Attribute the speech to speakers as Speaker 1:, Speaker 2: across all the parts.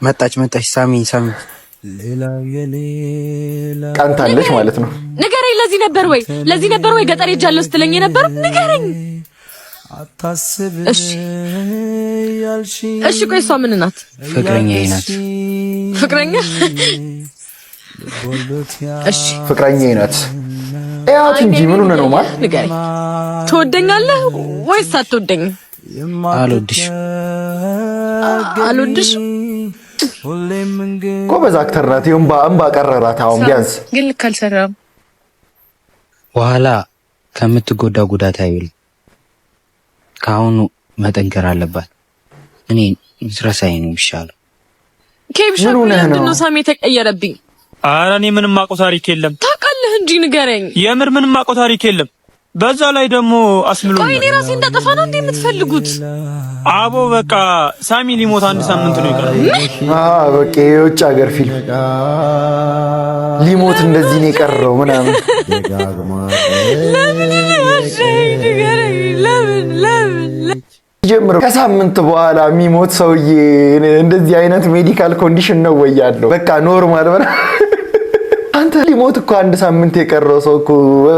Speaker 1: መጣች ሳሚ
Speaker 2: ቀንታለች ማለት ነው።
Speaker 3: ንገረኝ። ለዚህ ነበር ወይ ገጠር ሄጃለሁ ስትለኝ ነበር? ንገረኝ። እሺ ቆይ እሷ ምን ናት?
Speaker 1: ፍቅረኛዬ ናት።
Speaker 3: ፍቅረኛ? እሺ
Speaker 2: ፍቅረኛዬ ናት። ያት እንጂ ምን ሆነ ነው ማለት?
Speaker 3: ንገረኝ። ትወደኛለህ ወይስ አትወደኝም? አልወድሽ
Speaker 2: ጎበዝ አክተር ናት። እምባ ቀረራት። አሁን ቢያንስ
Speaker 3: ግን ልክ አልሰራም።
Speaker 1: በኋላ ከምትጎዳ ጉዳት አይብል ከአሁኑ መጠንከር አለባት። እኔ ስራሳይ ነው ይሻላል።
Speaker 3: ከብሻ ምንድነው ሳሚ ተቀየረብኝ?
Speaker 4: ኧረ እኔ ምንም ማቆ ታሪክ የለም።
Speaker 3: ታውቃለህ እንጂ ንገረኝ።
Speaker 4: የምር ምንም ማቆ ታሪክ የለም። በዛ ላይ ደግሞ አስምሎኝ።
Speaker 3: ቆይ እኔ ራሴ እንዳጠፋ ነው እንዴ የምትፈልጉት?
Speaker 4: አቦ በቃ ሳሚ ሊሞት አንድ ሳምንት ነው ይቀር።
Speaker 2: በቃ የውጭ ሀገር ፊልም ሊሞት እንደዚህ ነው የቀረው ምናምን። ለምን ጀምሮ ከሳምንት በኋላ የሚሞት ሰውዬ እንደዚህ አይነት ሜዲካል ኮንዲሽን ነው ወይ ያለው? በቃ ኖርማል በላ አንተ ሊሞት እኮ አንድ ሳምንት የቀረው ሰው እኮ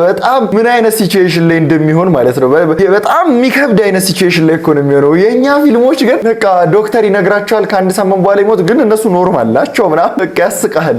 Speaker 2: በጣም ምን አይነት ሲቹዌሽን ላይ እንደሚሆን ማለት ነው። በጣም የሚከብድ አይነት ሲቹዌሽን ላይ እኮ ነው የሚሆነው። የኛ ፊልሞች ግን በቃ ዶክተር ይነግራቸዋል ከአንድ ሳምንት በኋላ ይሞት፣ ግን እነሱ ኖርማል ናቸው ምናምን። በቃ ያስቃል።